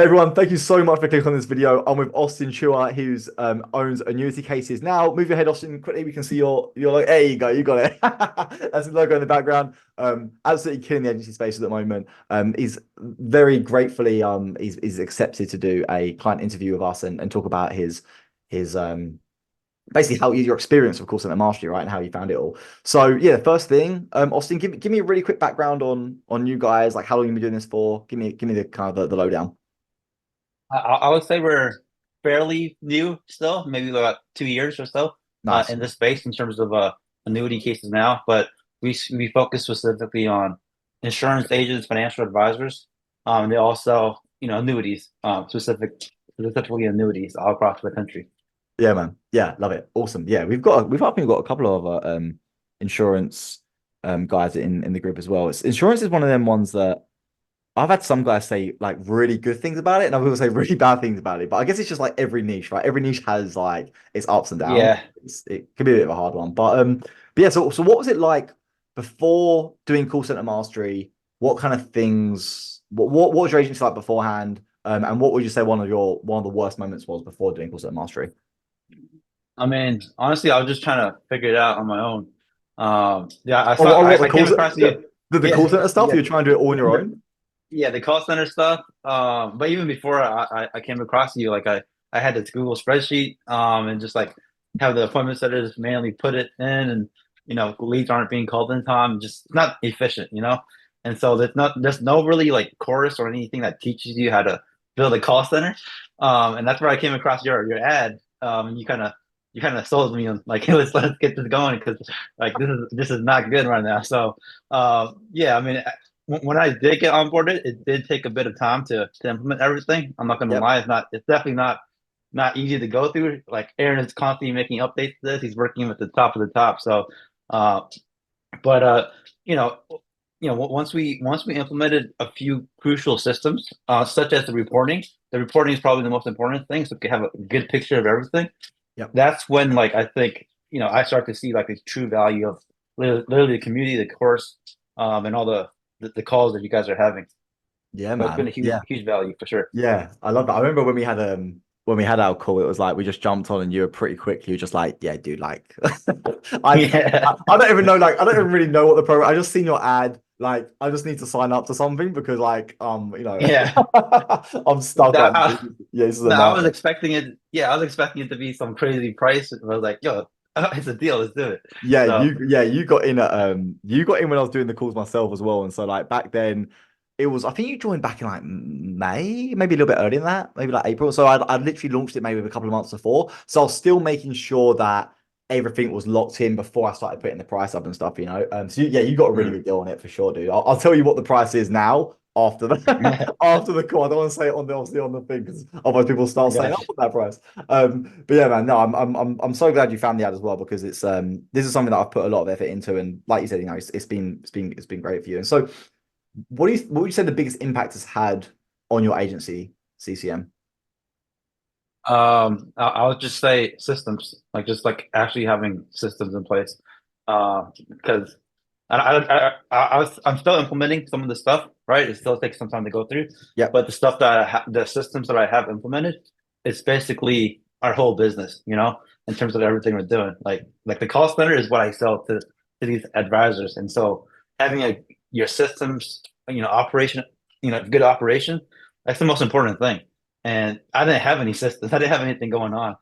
Everyone, thank you so much for clicking on this video. I'm with Austin Chua, who's owns Annuity Cases Now. Move your head, Austin, quickly. We can see your logo. There you go, you got it. That's the logo in the background. Absolutely killing the agency space at the moment. He's very gratefully he's accepted to do a client interview with us and talk about his basically how your experience of call center mastery, right, and how you found it all. So yeah, first thing, Austin, give me a really quick background on you guys, like how long you've been doing this for. Give me the kind of the lowdown. I would say we're fairly new still, maybe about 2 years or so Nice. in this space in terms of annuity cases now. But we focus specifically on insurance agents, financial advisors. They also, annuities, specifically annuities all across the country. Yeah, man. Yeah, love it. Awesome. Yeah, we've I think we've got a couple of insurance guys in the group as well. Insurance is one of them ones that I've had some guys say like really good things about it, and other people say really bad things about it. But I guess it's just like every niche, right? Every niche has like its ups and downs. Yeah. It can be a bit of a hard one. But yeah, so what was it like before doing call center mastery? What kind of things what was your agency like beforehand? And what would you say one of the worst moments was before doing call center mastery? I mean, honestly, I was just trying to figure it out on my own. Yeah, What the I call came center across you. the Yeah, call center stuff? yeah. You're trying to do it all on your own? Yeah, the call center stuff. But even before I came across you, like I had this Google spreadsheet, and just like have the appointment setters manually put it in, and leads aren't being called in time, just not efficient. And so there's no really like course or anything that teaches you how to build a call center. And that's where I came across your ad. And you kind of sold me on like, hey, let's get this going because like this is not good right now. So yeah, I mean when I did get onboarded, it did take a bit of time to implement everything. I'm not gonna Yep. lie, it's definitely not easy to go through. Like Aaron is constantly making updates to this. He's working with the top of the top. So uh but you know once we implemented a few crucial systems, such as the reporting is probably the most important thing. So we can have a good picture of everything. Yep. That's when like I think I start to see like the true value of literally the community, the course, and all the calls that you guys are having. Yeah, So it's been man. a huge Yeah. huge value for sure. Yeah, I love that. I remember when we had our call, it was like we just jumped on and you were pretty quick. You were just like, yeah, dude, like I, Yeah, I don't even know, like I don't even really know what the program. I just seen your ad, like I just need to sign up to something because yeah. I'm stuck That, right now. Yeah, this is a no, I was nightmare. expecting it. Yeah, I was expecting it to be some crazy price. I was like, yo, it's a deal. Let's do it. So You got in at you got in when I was doing the calls myself as well. And so like back then it was I think you joined back in like May, maybe a little bit earlier than that, maybe like April. So I'd literally launched it maybe a couple of months before. So I was still making sure that everything was locked in before I started putting the price up and stuff. So yeah, you got a really mm. good deal on it for sure, dude. I'll tell you what the price is now after the after the call. I don't want to say it on the obviously on the thing because otherwise people start I saying, got "Oh, you. what's that price?" But yeah, man, no, I'm so glad you found the ad as well because it's this is something that I've put a lot of effort into, and like you said, it's been great for you. And so, what would you say the biggest impact has had on your agency, CCM? I would just say systems, like just like actually having systems in place. Because I'm still implementing some of the stuff, right? It still takes some time to go through, Yep. but the systems that I have implemented, it's basically our whole business, in terms of everything we're doing. Like the call center is what I sell to these advisors, and so having your systems, operation, good operation, that's the most important thing. And I didn't have any systems. I didn't have anything going on.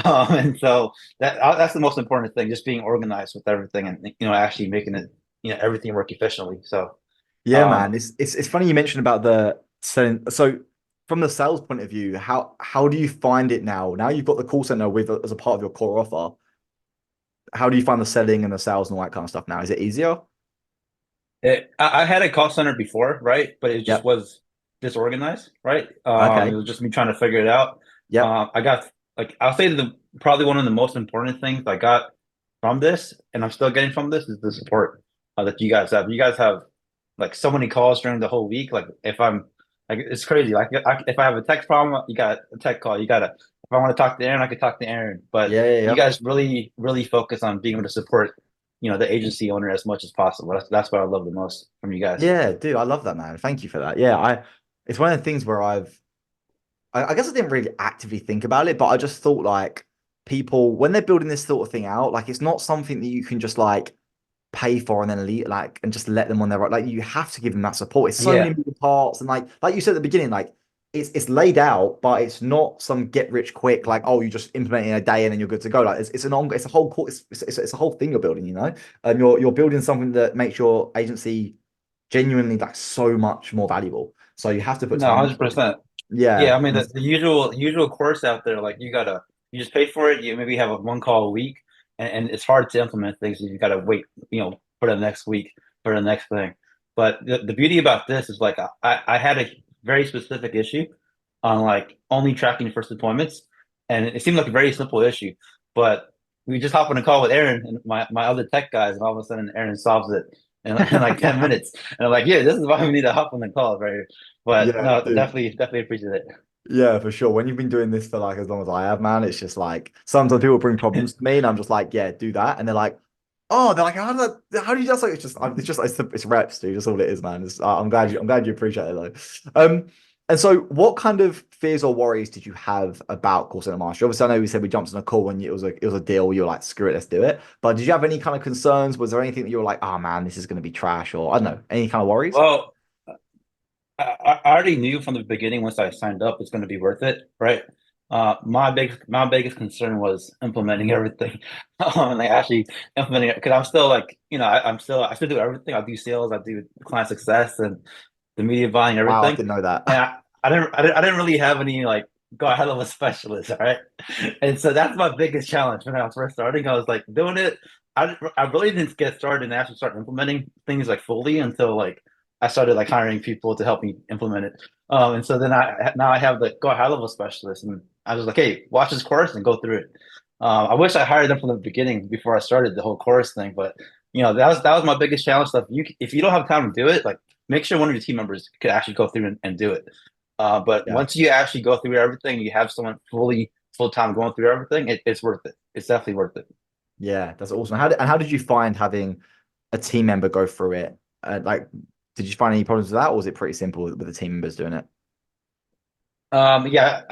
And so that's the most important thing, just being organized with everything and actually making it everything work efficiently. So Yeah, um man. It's funny you mentioned about the selling. So, from the sales point of view, how do you find it now? Now you've got the call center with as a part of your core offer. How do you find the selling and the sales and all that kind of stuff now? Is it easier? I had a call center before, right? But it just Yep. was disorganized, right? It Okay. was just me trying to figure it out. Yep. I got like I'll say the probably one of the most important things I got from this, and I'm still getting from this, is the support that you guys have. You guys have like so many calls during the whole week. Like if I'm like it's crazy. Like if I have a text problem, you got a tech call. You got to if I want to talk to Aaron, I could talk to Aaron. But Yeah. Yeah. you Yeah. guys really really focus on being able to support the agency owner as much as possible. That's what I love the most from you guys. Yeah, dude, I love that, man. Thank you for that. Yeah, it's one of the things where I guess I didn't really actively think about it, but I just thought like people when they're building this sort of thing out, like it's not something that you can just like pay for and then leave like and just let them on their right. Like you have to give them that support. It's so many Yeah. moving parts and like you said at the beginning, like it's laid out, but it's not some get rich quick like oh you just implement it in a day and then you're good to go. Like it's an on it's a whole it's a whole thing you're building, you know. And you're building something that makes your agency genuinely like so much more valuable. So you have to put No, time into it. 100%. Yeah. Yeah, I mean the usual course out there, like you just pay for it. You maybe have a one call a week, and it's hard to implement things. You got to wait, for the next week for the next thing. But the beauty about this is like I had a very specific issue on like only tracking first appointments, and it seemed like a very simple issue, but we just hop on a call with Aaron and my other tech guys, and all of a sudden Aaron solves it in like 10 minutes, and I'm like, yeah, this is why we need to hop on the call right here. But Yeah, no, dude. definitely appreciate it. Yeah, for sure. When you've been doing this for like as long as I have, man, it's just like sometimes people bring problems to me and I'm just like, yeah, do that. And they're like, oh, they're like, how do you just like it's reps, dude. That's all it is, man. I'm glad you appreciate it though. And so what kind of fears or worries did you have about call center mastery? Obviously, I know we said we jumped on a call when it was a deal, you were like, screw it, let's do it. But did you have any kind of concerns? Was there anything that you were like, oh man, this is gonna be trash, or I don't know, any kind of worries? Well, I already knew from the beginning once I signed up it's going to be worth it, right? My biggest concern was implementing everything, like actually implementing it because I'm still like I still do everything. I do sales, I do client success, and the media buying Wow, I everything, didn't know that. and I didn't really have any like go ahead of a specialist, all right? And so that's my biggest challenge when I was first starting. I was like doing it. I really didn't get started and actually start implementing things like fully until like I started like hiring people to help me implement it. And so then I have the go high level specialist, and I was like, hey, watch this course and go through it. I wish I hired them from the beginning before I started the whole course thing, but that was my biggest challenge. Stuff if you don't have time to do it, like make sure one of your team members could actually go through and do it. But Yeah. once you actually go through everything, you have someone full time going through everything. It's worth it. It's definitely worth it. Yeah, that's awesome. How did you find having a team member go through it? Like, did you find any problems with that, or was it pretty simple with the team members doing it? Yeah,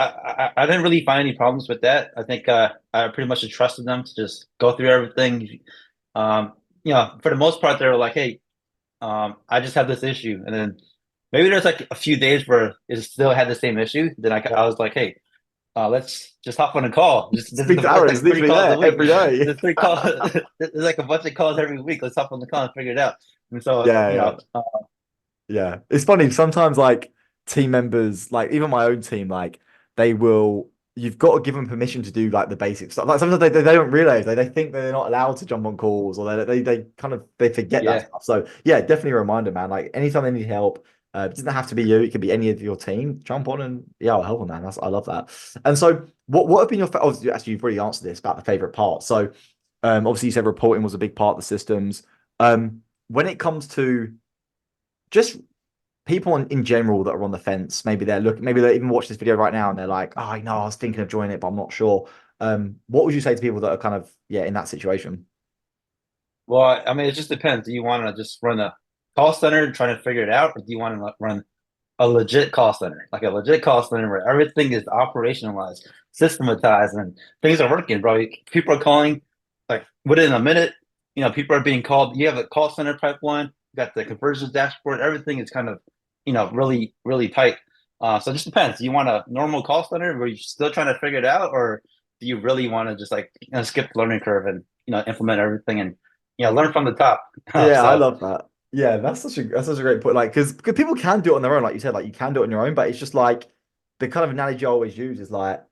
I didn't really find any problems with that. I think I pretty much trusted them to just go through everything. Um, for the most part, they were like, "Hey, I just have this issue," and then maybe there's like a few days where it still had the same issue. Then Yeah. I was like, "Hey, let's just hop on a call. This is Speak the to first Aaron. It's like three literally calls a there week. every day. There's three calls. There's like a bunch of calls every week. Let's hop on the call and figure it out." And so Yeah, yeah. Yeah, it's funny. Sometimes, like team members, like even my own team, like they will. You've got to give them permission to do like the basic stuff. Like sometimes they don't realize they think they're not allowed to jump on calls, or they kind of they forget that yeah, stuff. So yeah, definitely a reminder, man. Like anytime they need help, it doesn't have to be you. It could be any of your team. Jump on and yeah, I'll help them, man. I love that. And so, what have been your? Obviously, actually, you've already answered this about the favorite part. So, obviously, you said reporting was a big part of the systems. When it comes to just people in general that are on the fence, maybe they even watch this video right now and they're like, oh, I was thinking of joining it, but I'm not sure. What would you say to people that are kind of, yeah, in that situation? well, I mean, it just depends. Do you want to just run a call center and try to figure it out, or do you want to run a legit call center, like a legit call center where everything is operationalized, systematized, and things are working, bro? People are calling like within a minute. People are being called. You have a call center pipeline. You got the conversions dashboard. Everything is kind of, really, really tight. So it just depends. Do you want a normal call center where you're still trying to figure it out, or do you really want to just like skip the learning curve and implement everything and learn from the top? Yeah, I So love that. Yeah, that's such a great point. Like, because people can do it on their own, like you said, like you can do it on your own, but it's just like the kind of analogy I always use is like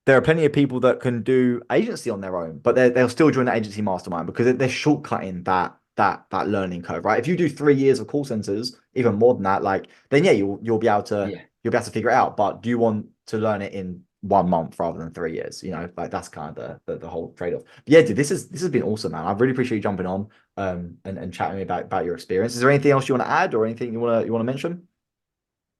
there are plenty of people that can do agency on their own, but they'll still join the agency mastermind because they're shortcutting that learning curve, right? If you do 3 years of call centers, even more than that, like then yeah, you'll be able to yeah. figure it out. But do you want to learn it in 1 month rather than 3 years? Like that's kind of the whole trade-off. But yeah, dude, this has been awesome, man. I really appreciate you jumping on and chatting with me about your experience. Is there anything else you want to add or anything you want to mention?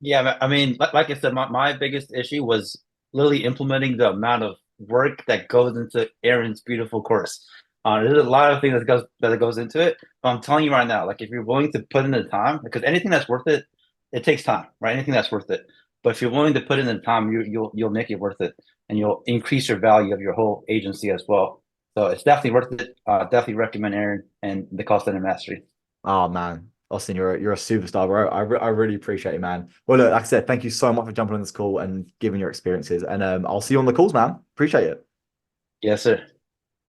Yeah, I mean, like I said, my biggest issue was literally implementing the amount of work that goes into Aaron's beautiful course. There's a lot of things that goes into it. But I'm telling you right now, like if you're willing to put in the time, because anything that's worth it, it takes time, right? Anything that's worth it. But if you're willing to put in the time, you'll make it worth it, and you'll increase your value of your whole agency as well. So it's definitely worth it. Definitely recommend Aaron and the call center mastery. Oh man, Austin, you're a superstar, bro. I really appreciate it, man. Well, look, like I said, thank you so much for jumping on this call and giving your experiences. And I'll see you on the calls, man. Appreciate it. Yes, sir.